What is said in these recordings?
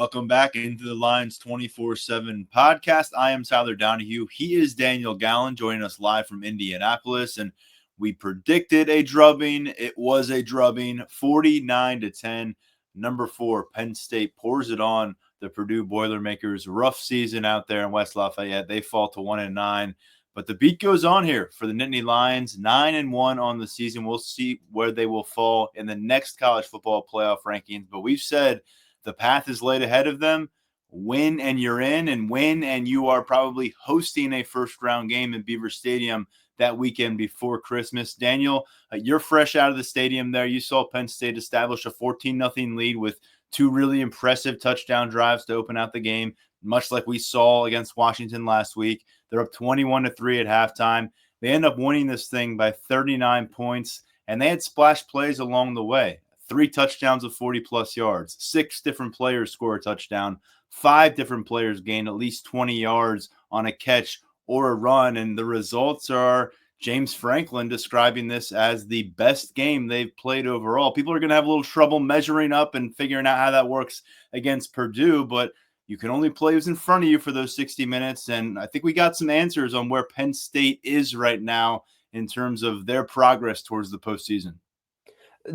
Welcome back into the Lions247 Podcast. I am Tyler Donahue. He is Daniel Gallen, joining us live from Indianapolis. And we predicted a drubbing. It was a drubbing, 49-10. Number 4, Penn State pours it on the Purdue Boilermakers. Rough season out there in West Lafayette. They fall to 1-9. But the beat goes on here for the Nittany Lions, 9-1 on the season. We'll see where they will fall in the next college football playoff rankings. But we've said the path is laid ahead of them. Win and you're in, and win and you are probably hosting a first-round game in Beaver Stadium that weekend before Christmas. Daniel, you're fresh out of the stadium there. You saw Penn State establish a 14-0 lead with 2 really impressive touchdown drives to open out the game, much like we saw against Washington last week. They're up 21-3 at halftime. They end up winning this thing by 39 points, and they had splash plays along the way. 3 touchdowns of 40-plus yards. 6 different players score a touchdown. 5 different players gain at least 20 yards on a catch or a run, and the results are James Franklin describing this as the best game they've played overall. People are going to have a little trouble measuring up and figuring out how that works against Purdue, but you can only play who's in front of you for those 60 minutes, and I think we got some answers on where Penn State is right now in terms of their progress towards the postseason.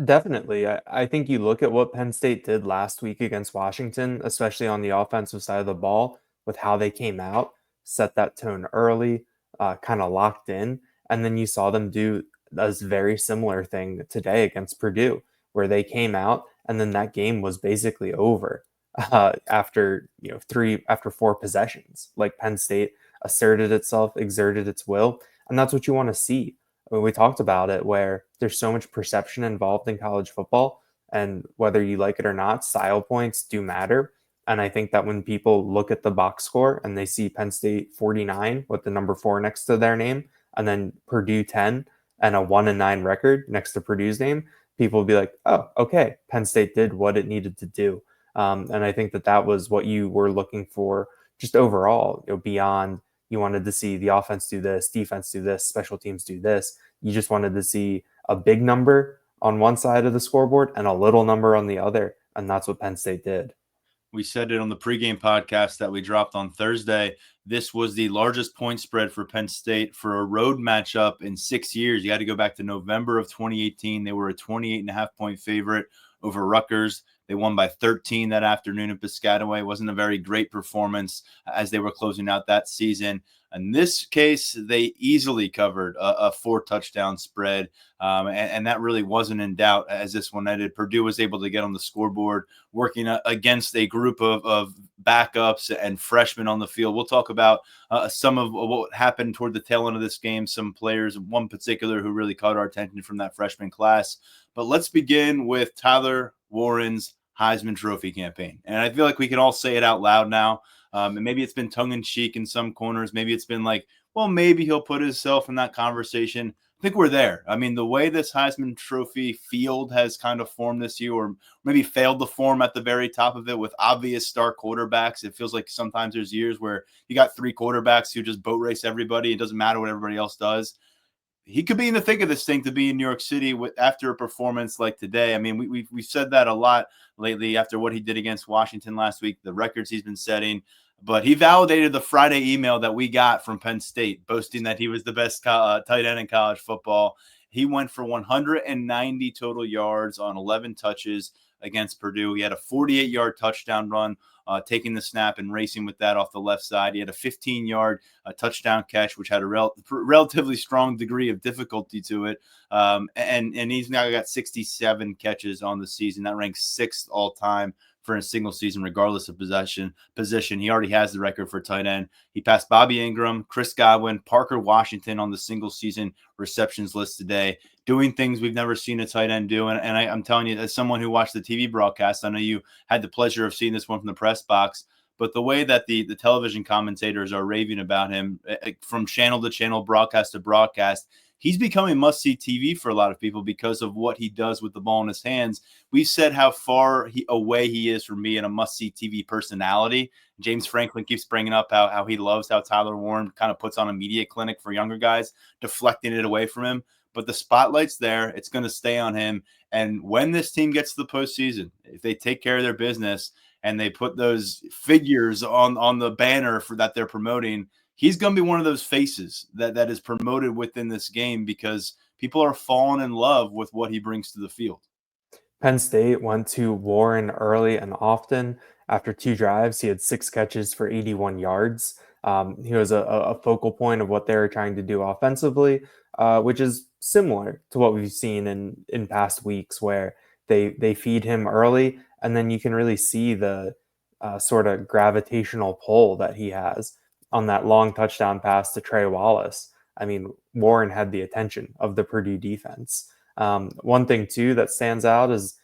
Definitely. I think you look at what Penn State did last week against Washington, especially on the offensive side of the ball, with how they came out, set that tone early, kind of locked in, and then you saw them do this very similar thing today against Purdue, where they came out and then that game was basically over after 4 possessions. Like, Penn State asserted itself, exerted its will, and that's what you want to see. I mean, we talked about it, where there's so much perception involved in college football, and whether you like it or not, style points do matter. And I think that when people look at the box score and they see Penn State 49 with the number 4 next to their name, and then Purdue 10 and a 1-9 record next to Purdue's name, people will be like, oh, okay, Penn State did what it needed to do. And I think that was what you were looking for just overall, beyond you wanted to see the offense do this, defense do this, special teams do this. You just wanted to see a big number on one side of the scoreboard and a little number on the other. And that's what Penn State did. We said it on the pregame podcast that we dropped on Thursday. This was the largest point spread for Penn State for a road matchup in 6 years. You had to go back to November of 2018. They were a 28.5-point favorite over Rutgers. They won by 13 that afternoon at Piscataway. It wasn't a very great performance as they were closing out that season. In this case, they easily covered a 4-touchdown spread, and that really wasn't in doubt as this one ended. Purdue was able to get on the scoreboard, working against a group of backups and freshmen on the field. We'll talk about some of what happened toward the tail end of this game, some players, one particular who really caught our attention from that freshman class. But let's begin with Tyler Warren's Heisman Trophy campaign. And I feel like we can all say it out loud now. And maybe it's been tongue-in-cheek in some corners. Maybe it's been like, well, maybe he'll put himself in that conversation. I think we're there. I mean, the way this Heisman Trophy field has kind of formed this year, or maybe failed to form at the very top of it with obvious star quarterbacks. It feels like sometimes there's years where you got 3 quarterbacks who just boat race everybody. It doesn't matter what everybody else does. He could be in the thick of this thing to be in New York City after a performance like today. I mean, we've said that a lot layly after what he did against Washington last week, the records he's been setting. But he validated the Friday email that we got from Penn State, boasting that he was the best tight end in college football. He went for 190 total yards on 11 touches against Purdue. He had a 48-yard touchdown run, taking the snap and racing with that off the left side. He had a 15-yard touchdown catch, which had a relatively strong degree of difficulty to it. And he's now got 67 catches on the season. That ranks 6th all-time for a single season, regardless of position. He already has the record for tight end. He passed Bobby Ingram, Chris Godwin, Parker Washington on the single season receptions list today, doing things we've never seen a tight end do. And I'm telling you, as someone who watched the TV broadcast, I know you had the pleasure of seeing this one from the press box, but the way that the television commentators are raving about him from channel to channel, broadcast to broadcast, he's becoming must-see TV for a lot of people because of what he does with the ball in his hands. We've said how far away he is from being a must-see TV personality. James Franklin keeps bringing up how he loves how Tyler Warren kind of puts on a media clinic for younger guys, deflecting it away from him. But the spotlight's there. It's going to stay on him. And when this team gets to the postseason, if they take care of their business, and they put those figures on the banner for that they're promoting, he's going to be one of those faces that is promoted within this game because people are falling in love with what he brings to the field. Penn State went to Warren early and often. After 2 drives, he had 6 catches for 81 yards. He was a focal point of what they were trying to do offensively, which is similar to what we've seen in past weeks, where they feed him early, and then you can really see the sort of gravitational pull that he has on that long touchdown pass to Trey Wallace. I mean, Warren had the attention of the Purdue defense. One thing too that stands out is,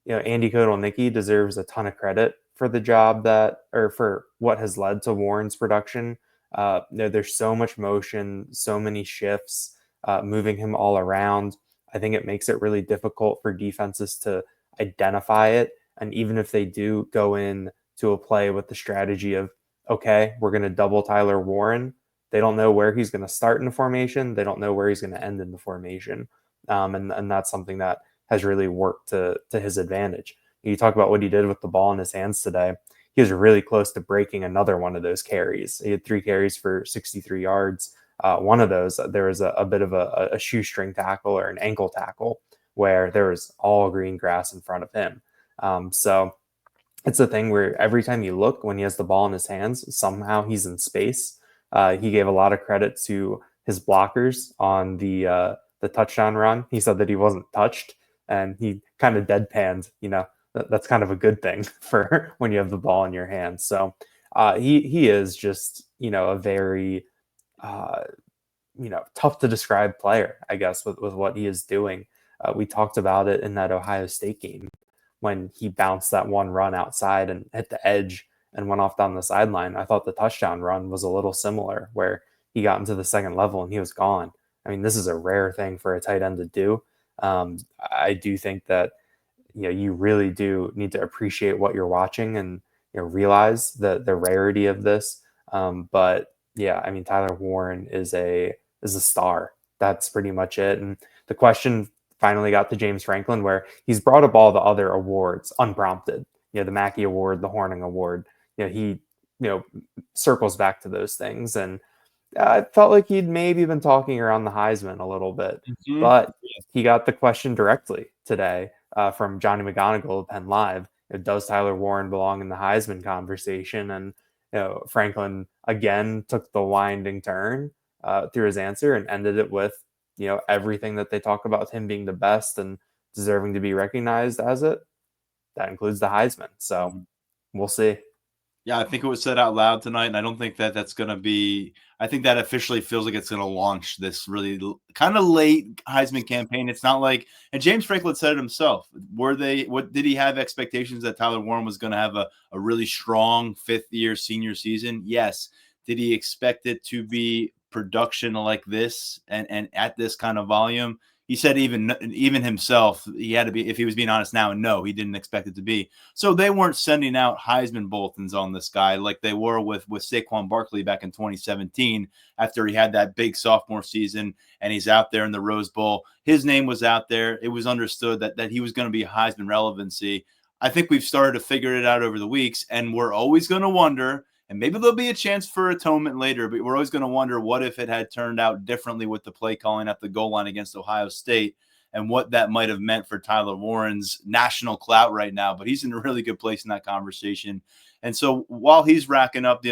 Andy Kotelnicki deserves a ton of credit for the job or for what has led to Warren's production. There's so much motion, so many shifts, moving him all around. I think it makes it really difficult for defenses to identify it. And even if they do go in to a play with the strategy of, okay, we're going to double Tyler Warren, they don't know where he's going to start in the formation. They don't know where he's going to end in the formation. And that's something that has really worked to his advantage. You talk about what he did with the ball in his hands today. He was really close to breaking another one of those carries. He had 3 carries for 63 yards. One of those, there was a bit of a shoestring tackle or an ankle tackle where there was all green grass in front of him. So it's a thing where every time you look, when he has the ball in his hands, somehow he's in space. He gave a lot of credit to his blockers on the touchdown run. He said that he wasn't touched, and he kind of deadpanned. That's kind of a good thing for when you have the ball in your hands. So he is just, a very tough to describe player, I guess, with what he is doing. We talked about it in that Ohio State game when he bounced that one run outside and hit the edge and went off down the sideline. I thought the touchdown run was a little similar, where he got into the second level and he was gone. I mean, this is a rare thing for a tight end to do. I do think that you really do need to appreciate what you're watching and realize the rarity of this. But yeah, I mean, Tyler Warren is a star. That's pretty much it. And the question finally got to James Franklin, where he's brought up all the other awards unprompted. The Mackey Award, the Horning Award. He circles back to those things, and I felt like he'd maybe been talking around the Heisman a little bit, but he got the question directly today from Johnny McGonigal of Penn Live. Does Tyler Warren belong in the Heisman conversation? And Franklin again took the winding turn through his answer and ended it with everything that they talk about him being the best and deserving to be recognized as it. That includes the Heisman. So we'll see. Yeah, I think it was said out loud tonight, and I don't think that that's going to be – I think that officially feels like it's going to launch this really kind of late Heisman campaign. It's not like – and James Franklin said it himself. What did he have expectations that Tyler Warren was going to have a really strong fifth-year senior season? Yes. Did he expect it to be production like this and at this kind of volume? He said even himself, he had to be, if he was being honest now, no, he didn't expect it to be. So they weren't sending out Heisman bulletins on this guy like they were with Saquon Barkley back in 2017 after he had that big sophomore season and he's out there in the Rose Bowl. His name was out there. It was understood that he was going to be a Heisman relevancy. I think we've started to figure it out over the weeks, and we're always going to wonder, and maybe there'll be a chance for atonement later, but we're always going to wonder what if it had turned out differently with the play calling at the goal line against Ohio State and what that might have meant for Tyler Warren's national clout right now. But he's in a really good place in that conversation. And so while he's racking up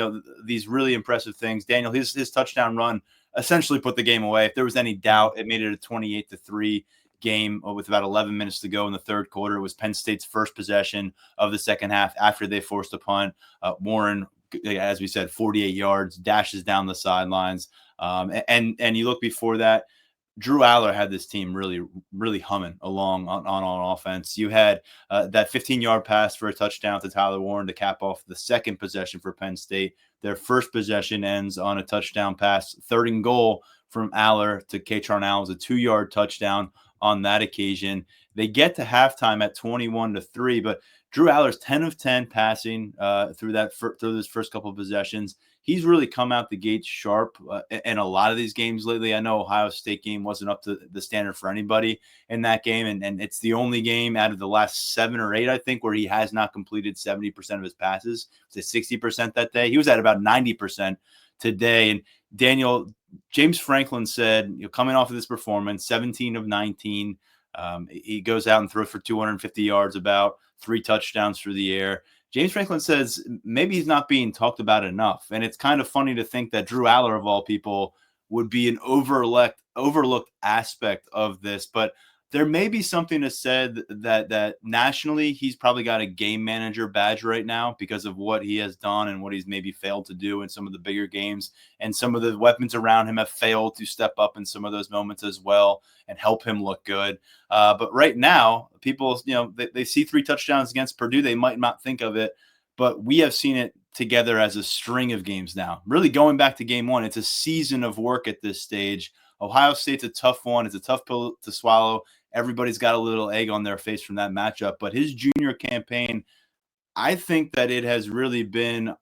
these really impressive things, Daniel, his touchdown run essentially put the game away. If there was any doubt, it made it a 28-3 game with about 11 minutes to go in the third quarter. It was Penn State's first possession of the second half after they forced a punt. Warren, as we said, 48 yards, dashes down the sidelines. And you look before that, Drew Allar had this team really, really humming along on offense. You had that 15-yard pass for a touchdown to Tyler Warren to cap off the second possession for Penn State. Their first possession ends on a touchdown pass, 3rd and goal from Allar to Katron Allen, a 2-yard touchdown on that occasion. They get to halftime at 21-3, but Drew Allar's 10 of 10 passing through those first couple of possessions. he's really come out the gate sharp in a lot of these games lately. I know Ohio State game wasn't up to the standard for anybody in that game, and it's the only game out of the last 7 or 8, I think, where he has not completed 70% of his passes. It's 60% that day. He was at about 90% today. And Daniel, James Franklin said, coming off of this performance, 17 of 19, he goes out and throws for 250 yards, about 3 touchdowns through the air. James Franklin says maybe he's not being talked about enough. And it's kind of funny to think that Drew Allar, of all people, would be an overlooked aspect of this. But there may be something to said that nationally he's probably got a game manager badge right now because of what he has done and what he's maybe failed to do in some of the bigger games. And some of the weapons around him have failed to step up in some of those moments as well and help him look good. But right now, people, they see 3 touchdowns against Purdue. They might not think of it, but we have seen it together as a string of games now. Really going back to game 1, it's a season of work at this stage. Ohio State's a tough one. It's a tough pill to swallow. Everybody's got a little egg on their face from that matchup. But his junior campaign, I think that it has really been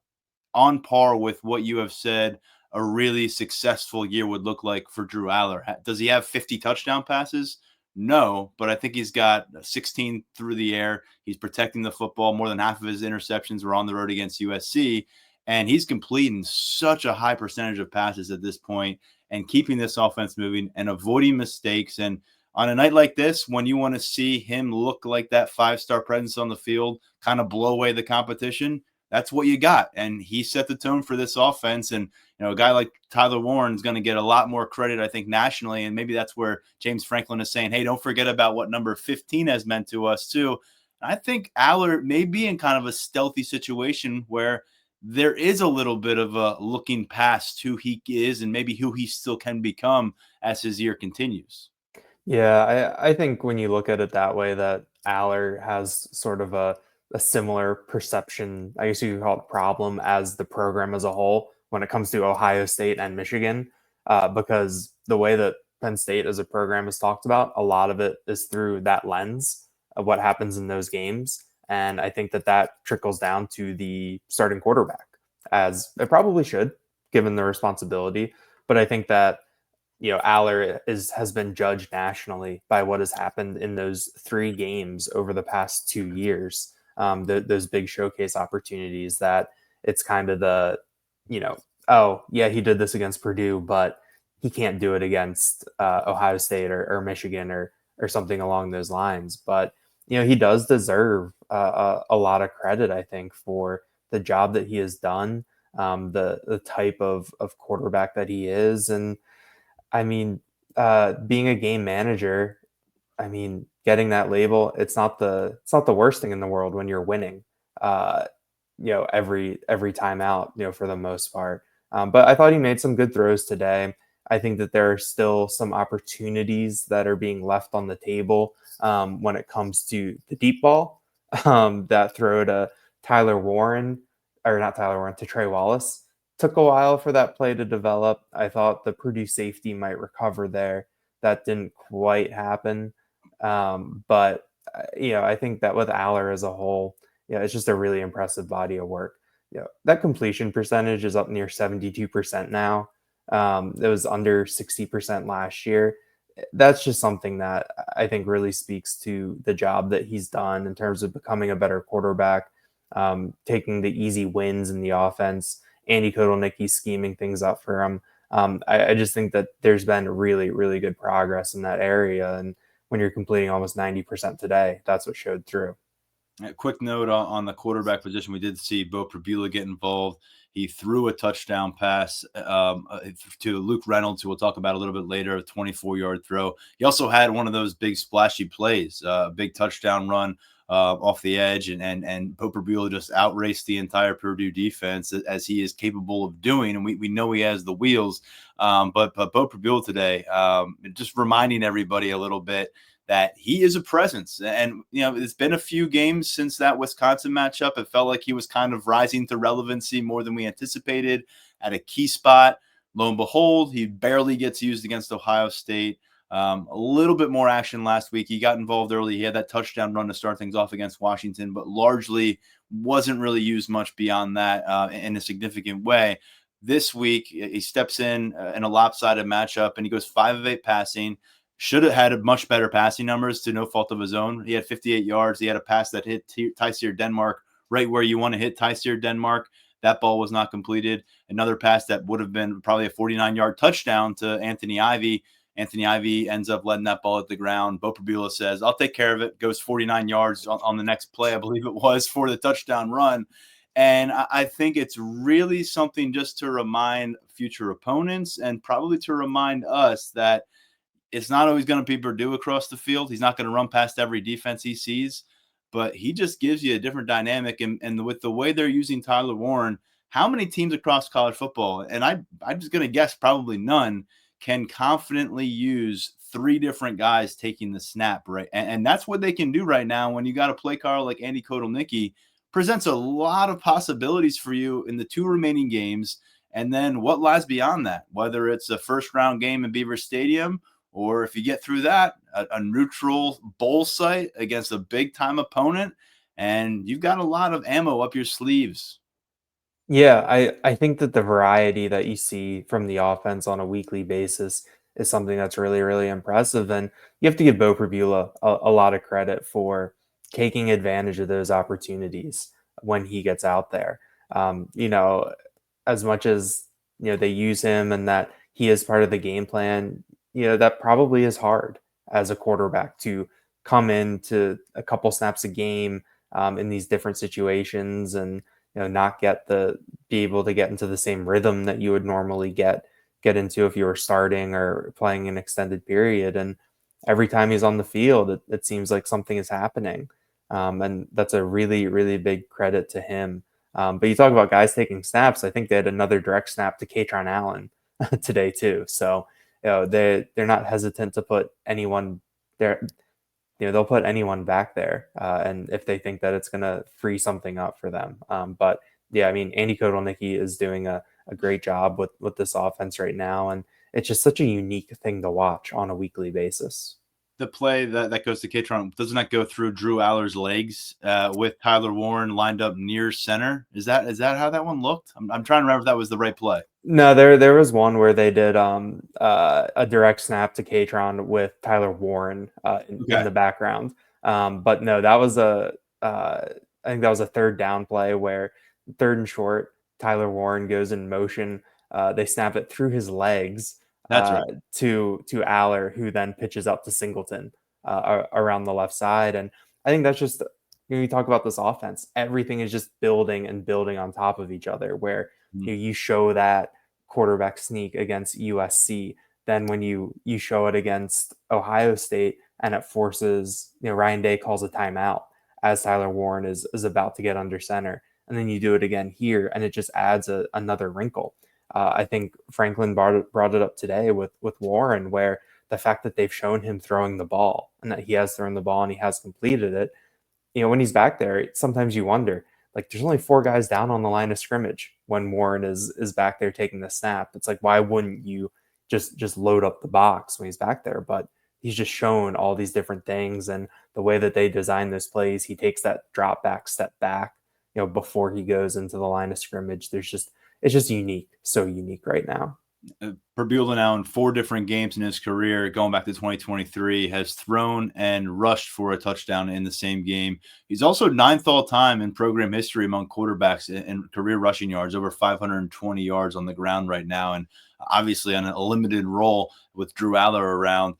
on par with what you have said a really successful year would look like for Drew Allar. Does he have 50 touchdown passes? No, but I think he's got 16 through the air. He's protecting the football. More than half of his interceptions were on the road against USC. And he's completing such a high percentage of passes at this point and keeping this offense moving and avoiding mistakes. And on a night like this, when you want to see him look like that 5-star presence on the field, kind of blow away the competition, that's what you got. And he set the tone for this offense. And, a guy like Tyler Warren is going to get a lot more credit, I think, nationally. And maybe that's where James Franklin is saying, hey, don't forget about what number 15 has meant to us too. And I think Allar may be in kind of a stealthy situation where there is a little bit of a looking past who he is and maybe who he still can become as his year continues. Yeah, I think when you look at it that way, that Allar has sort of a similar perception, I guess you could call it problem, as the program as a whole when it comes to Ohio State and Michigan, because the way that Penn State as a program is talked about, a lot of it is through that lens of what happens in those games. And I think that trickles down to the starting quarterback, as it probably should, given the responsibility. But I think that Allar has been judged nationally by what has happened in those 3 games over the past 2 years. Those big showcase opportunities that it's kind of the, oh yeah, he did this against Purdue, but he can't do it against Ohio State or Michigan or something along those lines. But, he does deserve a lot of credit, I think, for the job that he has done, the type of quarterback that he is. And I mean, being a game manager, I mean, getting that label, it's not the worst thing in the world when you're winning, every time out, for the most part. But I thought he made some good throws today. I think that there are still some opportunities that are being left on the table when it comes to the deep ball. That throw to to Trey Wallace. Took a while for that play to develop. I thought the Purdue safety might recover there. That didn't quite happen. But I think that with Allar as a whole, it's just a really impressive body of work. That completion percentage is up near 72% now. It was under 60% last year. That's just something that I think really speaks to the job that he's done in terms of becoming a better quarterback, taking the easy wins in the offense. Andy Kotelnicki scheming things up for him. I just think that there's been really, really good progress in that area. And when you're completing almost 90% today, that's what showed through. A quick note on the quarterback position. We did see Bo Prabula get involved. He threw a touchdown pass to Luke Reynolds, who we'll talk about a little bit later, a 24-yard throw. He also had one of those big splashy plays, a big touchdown run off the edge, and Bo Prabula just outraced the entire Purdue defense as he is capable of doing, and we know he has the wheels. But Bo Prabula today, just reminding everybody a little bit that he is a presence. And, it's been a few games since that Wisconsin matchup. It felt like he was kind of rising to relevancy more than we anticipated at a key spot. Lo and behold, he barely gets used against Ohio State. A little bit more action last week. He got involved early. He had that touchdown run to start things off against Washington, but largely wasn't really used much beyond that in a significant way. This week, he steps in a lopsided matchup, and he goes 5 of 8 passing. Should have had a much better passing numbers to no fault of his own. He had 58 yards. He had a pass that hit Tysier Denmark right where you want to hit Tysier Denmark. That ball was not completed. Another pass that would have been probably a 49-yard touchdown to Anthony Ivy. Anthony Ivy ends up letting that ball at the ground. Bo Prabula says, I'll take care of it. Goes 49 yards on the next play, I believe it was, for the touchdown run. And I think it's really something just to remind future opponents and probably to remind us that it's not always going to be Purdue across the field. He's not going to run past every defense he sees, but he just gives you a different dynamic. And with the way they're using Tyler Warren, how many teams across college football, and I'm just going to guess probably none, can confidently use 3 different guys taking the snap, right? And that's what they can do right now when you got a play caller like Andy Kotelnicki. Presents a lot of possibilities for you in the 2 remaining games. And then what lies beyond that, whether it's a first-round game in Beaver Stadium or if you get through that, a neutral bowl site against a big-time opponent, and you've got a lot of ammo up your sleeves. Yeah, I think that the variety that you see from the offense on a weekly basis is something that's really, really impressive. And you have to give Bo Prabula a lot of credit for taking advantage of those opportunities when he gets out there. You know, as much as, they use him and that he is part of the game plan, that probably is hard as a quarterback to come into a couple snaps a game in these different situations and not be able to get into the same rhythm that you would normally get into if you were starting or playing an extended period. And every time he's on the field, it seems like something is happening. And that's a really, really big credit to him. But you talk about guys taking snaps. I think they had another direct snap to Katron Allen today too. So they're not hesitant to put anyone there. They'll put anyone back there, and if they think that it's going to free something up for them. But yeah, I mean, Andy Kotelnicki is doing a great job with this offense right now, and it's just such a unique thing to watch on a weekly basis. The play that goes to Katron, doesn't that go through Drew Allar's legs with Tyler Warren lined up near center? Is that how that one looked? I'm trying to remember if that was the right play. No, there was one where they did a direct snap to Katron with Tyler Warren in the background. But no, that was I think that was a 3rd down play where 3rd and short, Tyler Warren goes in motion. They snap it through his legs That's right. to Allar, who then pitches up to Singleton around the left side. And I think that's just, you talk about this offense, everything is just building and building on top of each other, where you show that quarterback sneak against USC, then when you show it against Ohio State and it forces, Ryan Day calls a timeout as Tyler Warren is about to get under center, and then you do it again here and it just adds another wrinkle. I think Franklin brought it up today with Warren, where the fact that they've shown him throwing the ball and that he has thrown the ball and he has completed it, when he's back there, sometimes you wonder, like, there's only 4 guys down on the line of scrimmage when Warren is back there taking the snap. It's like, why wouldn't you just load up the box when he's back there? But he's just shown all these different things, and the way that they design those plays, he takes that drop back, step back, before he goes into the line of scrimmage. It's just unique, so unique right now. Prabula now in 4 different games in his career, going back to 2023, has thrown and rushed for a touchdown in the same game. He's also 9th all time in program history among quarterbacks in career rushing yards, over 520 yards on the ground right now, and obviously on a limited role with Drew Allar around.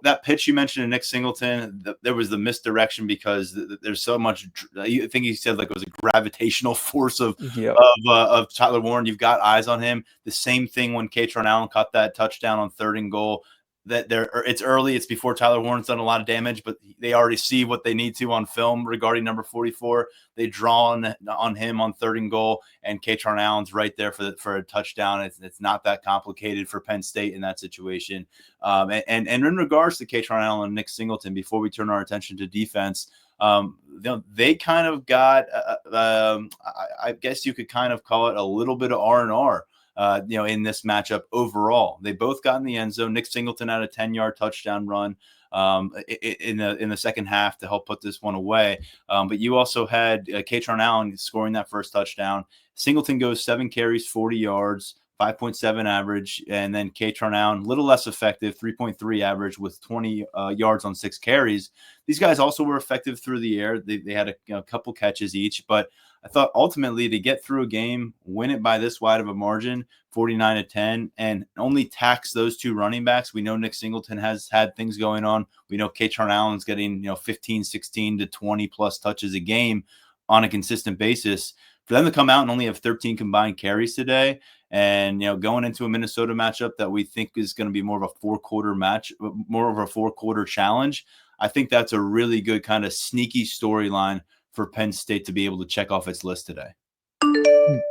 That pitch you mentioned to Nick Singleton, there was the misdirection because there's so much. I think he said like it was a gravitational force of Tyler Warren. You've got eyes on him. The same thing when Katron Allen caught that touchdown on 3rd and goal. It's early. It's before Tyler Warren's done a lot of damage, but they already see what they need to on film regarding number 44. They draw on him on 3rd and goal, and Katron Allen's right there for a touchdown. It's not that complicated for Penn State in that situation. And in regards to Katron Allen and Nick Singleton, before we turn our attention to defense, they kind of got, I guess you could kind of call it a little bit of R&R. In this matchup overall. They both got in the end zone. Nick Singleton had a 10-yard touchdown run in the second half to help put this one away. But you also had Katron Allen scoring that first touchdown. Singleton goes 7 carries, 40 yards, 5.7 average, and then Kaytron Allen, a little less effective, 3.3 average with 20 yards on 6 carries. These guys also were effective through the air. They had a couple catches each, but I thought ultimately to get through a game, win it by this wide of a margin, 49-10, and only tax those 2 running backs. We know Nick Singleton has had things going on. We know Kaytron Allen's getting 15, 16 to 20 plus touches a game on a consistent basis. For them to come out and only have 13 combined carries today, and going into a Minnesota matchup that we think is going to be more of a 4-quarter match, more of a 4-quarter challenge, I think that's a really good kind of sneaky storyline for Penn State to be able to check off its list today.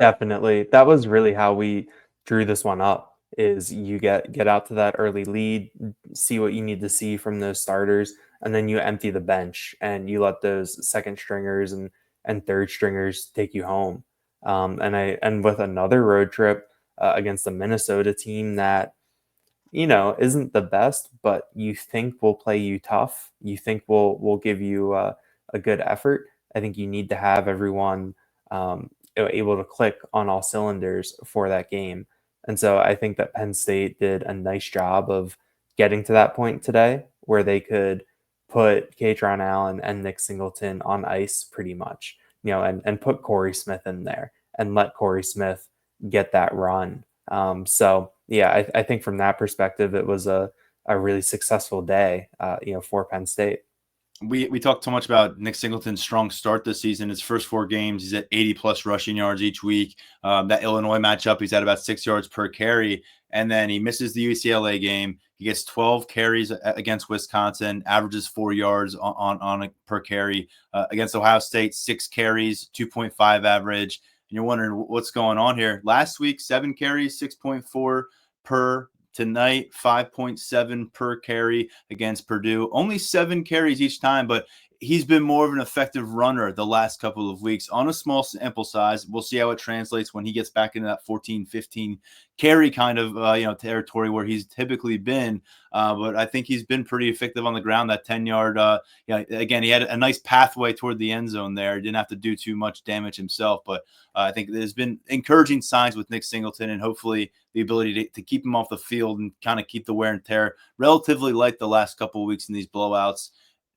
Definitely. That was really how we drew this one up, is you get out to that early lead, see what you need to see from those starters, and then you empty the bench and you let those second stringers and third stringers take you home. And with another road trip against a Minnesota team that isn't the best, but you think will play you tough, you think will give you a good effort. I think you need to have everyone able to click on all cylinders for that game. And so I think that Penn State did a nice job of getting to that point today where they could put Kaytron Allen and Nick Singleton on ice pretty much, and put Corey Smith in there and let Corey Smith get that run. So yeah, I think from that perspective, it was a really successful day, for Penn State. We talked so much about Nick Singleton's strong start this season. His first 4 games, he's at 80-plus rushing yards each week. That Illinois matchup, he's at about 6 yards per carry. And then he misses the UCLA game. He gets 12 carries against Wisconsin, averages 4 yards on per carry. Against Ohio State, 6 carries, 2.5 average. And you're wondering what's going on here. Last week, 7 carries, 6.4 per. Tonight, 5.7 per carry against Purdue. Only 7 carries each time, but he's been more of an effective runner the last couple of weeks on a small sample size. We'll see how it translates when he gets back into that 14, 15 carry kind of territory where he's typically been. But I think he's been pretty effective on the ground. That 10-yard, again, he had a nice pathway toward the end zone there. He didn't have to do too much damage himself. But I think there's been encouraging signs with Nick Singleton, and hopefully the ability to keep him off the field and kind of keep the wear and tear relatively light the last couple of weeks in these blowouts.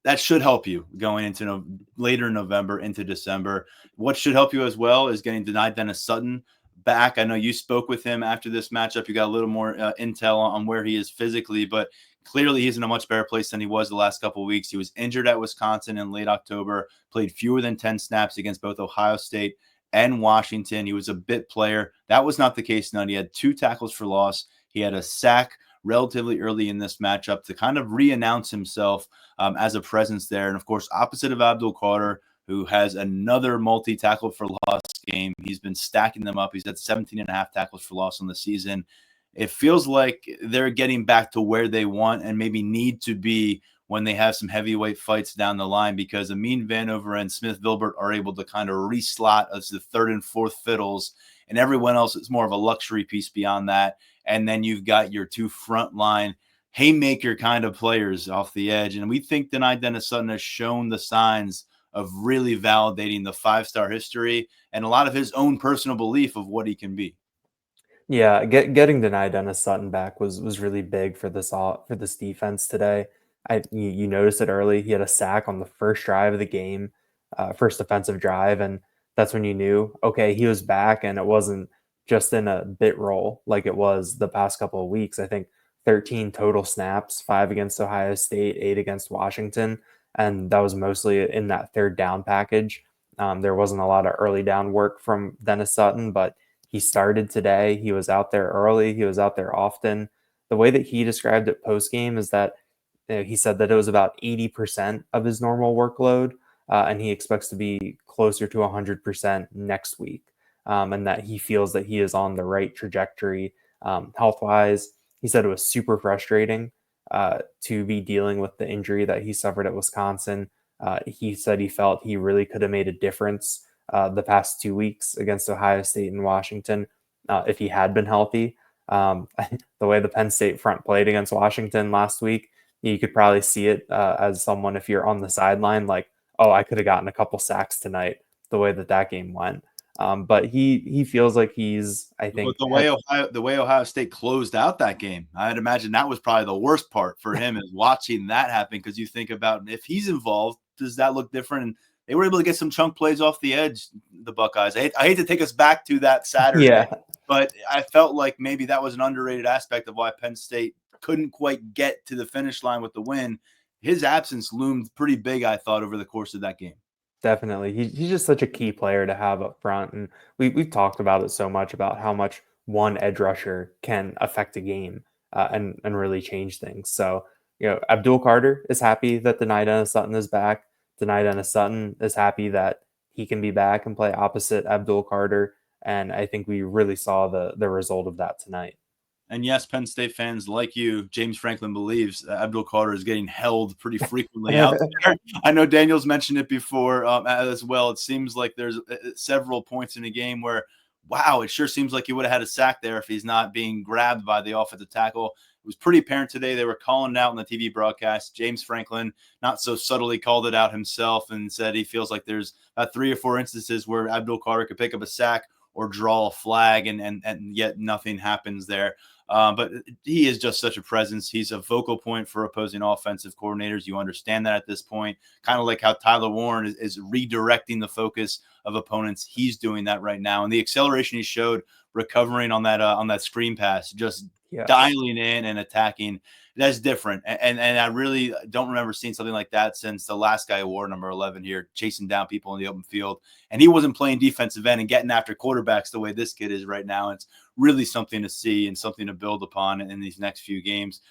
That should help you going into later November into December. What should help you as well is getting Dani Dennis Sutton back. I know you spoke with him after this matchup. You got a little more intel on where he is physically, but clearly he's in a much better place than he was the last couple of weeks. He was injured at Wisconsin in late October, played fewer than 10 snaps against both Ohio State and Washington. He was a bit player. That was not the case tonight. He had 2 tackles for loss. He had a sack relatively early in this matchup to kind of re-announce himself as a presence there. And of course, opposite of Abdul Carter, who has another multi-tackle for loss game. He's been stacking them up. He's had 17.5 tackles for loss on the season. It feels like they're getting back to where they want and maybe need to be when they have some heavyweight fights down the line, because Amin Vanover and Smith Vilbert are able to kind of reslot as the 3rd and 4th fiddles, and everyone else is more of a luxury piece beyond that. And then you've got your 2 frontline haymaker kind of players off the edge. And we think Dani Dennis Sutton has shown the signs of really validating the 5-star history and a lot of his own personal belief of what he can be. Yeah, getting Dani Dennis Sutton back was really big for this defense today. You noticed it early. He had a sack on the first drive of the game, first offensive drive, and that's when you knew, okay, he was back, and it wasn't just in a bit role like it was the past couple of weeks. I think 13 total snaps, 5 against Ohio State, 8 against Washington, and that was mostly in that 3rd down package. There wasn't a lot of early down work from Dennis Sutton, but he started today. He was out there early. He was out there often. The way that he described it post-game is that he said that it was about 80% of his normal workload, and he expects to be closer to 100% next week, and that he feels that he is on the right trajectory health-wise. He said it was super frustrating to be dealing with the injury that he suffered at Wisconsin. He said he felt he really could have made a difference the past 2 weeks against Ohio State and Washington if he had been healthy. The way the Penn State front played against Washington last week, you could probably see it as someone, if you're on the sideline, like, oh, I could have gotten a couple sacks tonight, the way that game went. But he feels like he's, I But think, the way Ohio State closed out that game, I'd imagine that was probably the worst part for him is watching that happen, because you think about if he's involved, does that look different? And they were able to get some chunk plays off the edge, the Buckeyes. I hate to take us back to that Saturday, yeah, but I felt like maybe that was an underrated aspect of why Penn State couldn't quite get to the finish line with the win. His absence loomed pretty big, I thought, over the course of that game. definitely. He's just such a key player to have up front. And we've talked about it so much about how much one edge rusher can affect a game and really change things. So, Abdul Carter is happy that Denai Sutton is back. Denai Sutton is happy that he can be back and play opposite Abdul Carter. And I think we really saw the result of that tonight. And yes, Penn State fans like you, James Franklin believes Abdul Carter is getting held pretty frequently out there. I know Daniel's mentioned it before as well. It seems like there's several points in a game where, wow, it sure seems like he would have had a sack there if he's not being grabbed by the offensive tackle. It was pretty apparent today. They were calling it out on the TV broadcast. James Franklin not so subtly called it out himself and said he feels like there's about 3 or 4 instances where Abdul Carter could pick up a sack or draw a flag, and yet nothing happens there. But he is just such a presence. He's a vocal point for opposing offensive coordinators. You understand that at this point, kind of like how Tyler Warren is redirecting the focus of opponents. He's doing that right now. And the acceleration he showed recovering on that screen pass, just dialing in and attacking, that's different. And I really don't remember seeing something like that since the last guy who wore number 11 here, chasing down people in the open field. And he wasn't playing defensive end and getting after quarterbacks the way this kid is right now. It's really something to see and something to build upon in these next few games.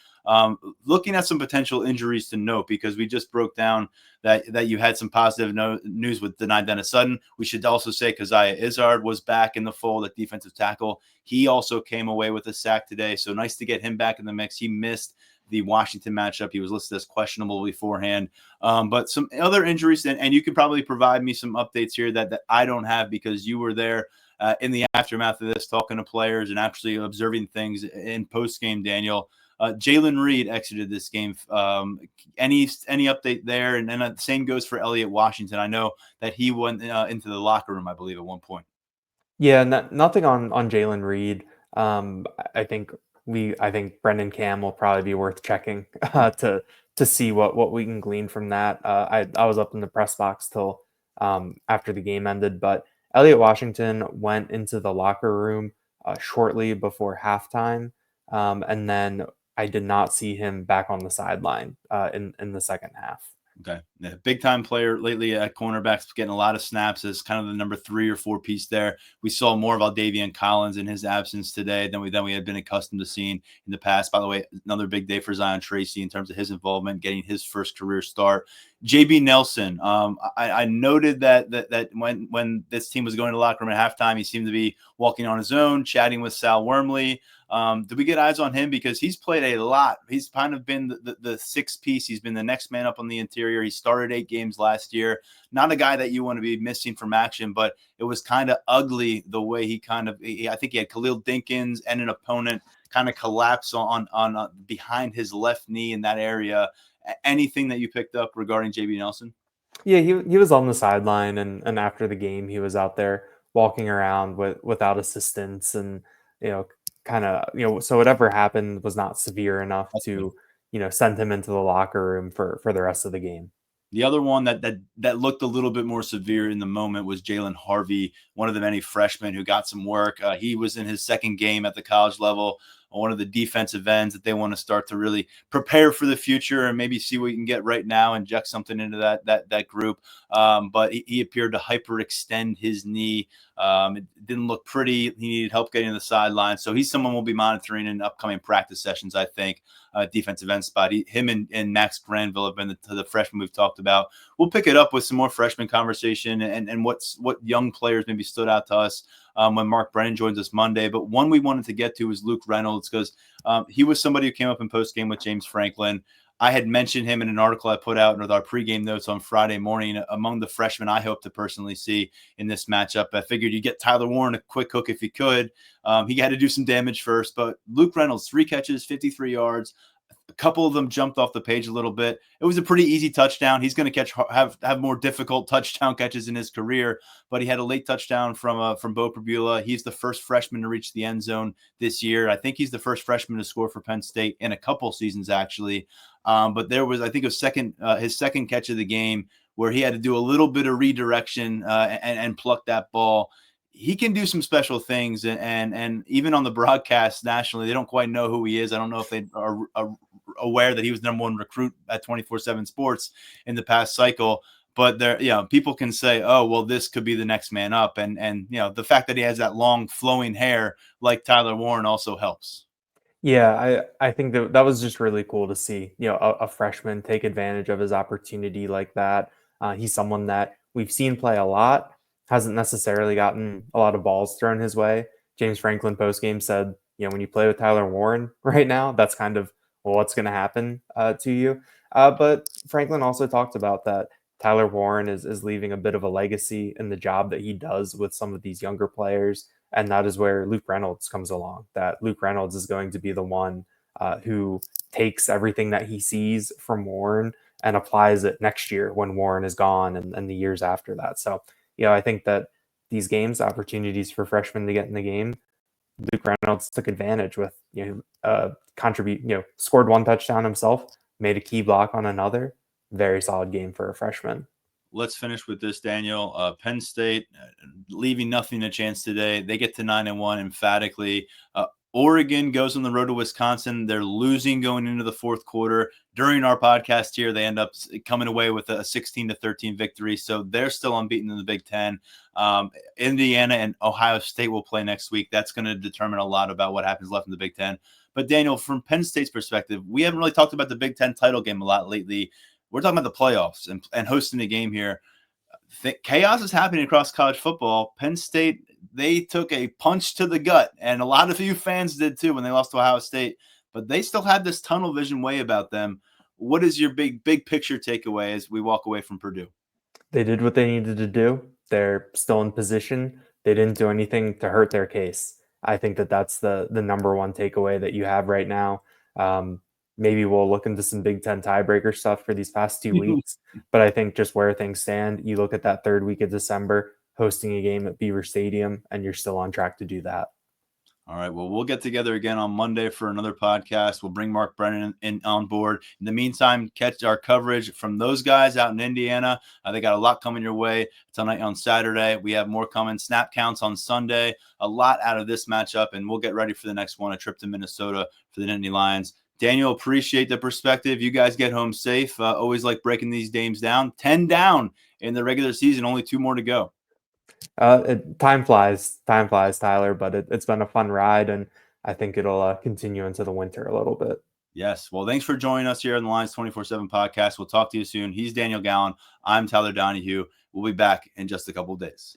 Looking at some potential injuries to note, because we just broke down that you had some positive news with Denai Sutton. We should also say Keziah Izzard was back in the fold at defensive tackle. He also came away with a sack today, so nice to get him back in the mix. He missed the Washington matchup. He was listed as questionable beforehand. But some other injuries, and you can probably provide me some updates here that I don't have, because you were there in the aftermath of this, talking to players and actually observing things in post-game, Daniel. Jalen Reed exited this game. Any update there? And the same goes for Elliott Washington. I know that he went into the locker room, I believe, at one point. Yeah, nothing on Jalen Reed. I think Brendan Cam will probably be worth checking to see what we can glean from that. I was up in the press box till after the game ended, but Elliott Washington went into the locker room shortly before halftime, and then I did not see him back on the sideline in the second half. Okay. Yeah, big time player lately at cornerbacks, getting a lot of snaps as kind of the number 3 or 4 piece there. We saw more of Aldavian Collins in his absence today than we had been accustomed to seeing in the past. By the way, another big day for Zion Tracy in terms of his involvement, getting his first career start. JB Nelson, I noted that when this team was going to the locker room at halftime, he seemed to be walking on his own, chatting with Sal Wormley. Did we get eyes on him? Because he's played a lot. He's kind of been the 6th piece. He's been the next man up on the interior. He started 8 games last year. Not a guy that you want to be missing from action, but it was kind of ugly the way I think he had Khalil Dinkins and an opponent kind of collapse on behind his left knee in that area. Anything that you picked up regarding JB Nelson? Yeah, he was on the sideline, and after the game, he was out there walking around without assistance, and kind of so whatever happened was not severe enough to send him into the locker room for the rest of the game. The other one that looked a little bit more severe in the moment was Jalen Harvey, one of the many freshmen who got some work. He was in his 2nd game at the college level, one of the defensive ends that they want to start to really prepare for the future and maybe see what you can get right now, inject something into that group. But he appeared to hyperextend his knee. It didn't look pretty. He needed help getting to the sideline. So he's someone we'll be monitoring in upcoming practice sessions, I think. Defensive end spot. Him and Max Granville have been the freshmen we've talked about. We'll pick it up with some more freshman conversation and what young players maybe stood out to us when Mark Brennan joins us Monday. But one we wanted to get to is Luke Reynolds, because he was somebody who came up in postgame with James Franklin. I had mentioned him in an article I put out with our pregame notes on Friday morning among the freshmen I hope to personally see in this matchup. I figured you'd get Tyler Warren a quick hook if he could. He had to do some damage first, but Luke Reynolds, 3 catches, 53 yards. A couple of them jumped off the page a little bit. It was a pretty easy touchdown. He's going to have more difficult touchdown catches in his career, but he had a late touchdown from Bo Prabula. He's the first freshman to reach the end zone this year. I think he's the first freshman to score for Penn State in a couple seasons, actually. But there was, I think, his second catch of the game where he had to do a little bit of redirection and pluck that ball. He can do some special things, and even on the broadcast nationally, they don't quite know who he is. I don't know if they are aware that he was the number one recruit at 247 Sports in the past cycle. But people can say, oh, well, this could be the next man up. And the fact that he has that long flowing hair like Tyler Warren also helps. Yeah, I think that was just really cool to see, a freshman take advantage of his opportunity like that. He's someone that we've seen play a lot, hasn't necessarily gotten a lot of balls thrown his way. James Franklin postgame said, when you play with Tyler Warren right now, that's kind of what's going to happen to you. But Franklin also talked about that Tyler Warren is leaving a bit of a legacy in the job that he does with some of these younger players. And that is where Luke Reynolds comes along, that Luke Reynolds is going to be the one who takes everything that he sees from Warren and applies it next year when Warren is gone and the years after that. So, I think that these games, opportunities for freshmen to get in the game, Luke Reynolds took advantage with, scored one touchdown himself, made a key block on another. Very solid game for a freshman. Let's finish with this, Daniel. Penn State leaving nothing to chance today. They get to 9-1 emphatically. Oregon goes on the road to Wisconsin. They're losing going into the fourth quarter. During our podcast here, they end up coming away with a 16-13 victory. So they're still unbeaten in the Big Ten. Indiana and Ohio State will play next week. That's going to determine a lot about what happens left in the Big Ten. But Daniel, from Penn State's perspective, we haven't really talked about the Big Ten title game a lot lately. We're talking about the playoffs and hosting the game here. Chaos is happening across college football. Penn State, they took a punch to the gut, and a lot of you fans did too when they lost to Ohio State, but they still had this tunnel vision way about them. What is your big picture takeaway as we walk away from Purdue? They did what they needed to do. They're still in position. They didn't do anything to hurt their case. I think that's the number one takeaway that you have right now. Maybe we'll look into some Big Ten tiebreaker stuff for these past 2 weeks. But I think just where things stand, you look at that third week of December, hosting a game at Beaver Stadium, and you're still on track to do that. All right. Well, we'll get together again on Monday for another podcast. We'll bring Mark Brennan in on board. In the meantime, catch our coverage from those guys out in Indiana. They got a lot coming your way tonight on Saturday. We have more coming. Snap counts on Sunday. A lot out of this matchup, and we'll get ready for the next one, a trip to Minnesota for the Nittany Lions. Daniel, appreciate the perspective. You guys get home safe. Always like breaking these games down. 10 down in the regular season, only 2 more to go. Time flies, Tyler, but it's been a fun ride, and I think it'll continue into the winter a little bit. Yes. Well, thanks for joining us here on the Lions247 podcast. We'll talk to you soon. He's Daniel Gallen. I'm Tyler Donahue. We'll be back in just a couple of days.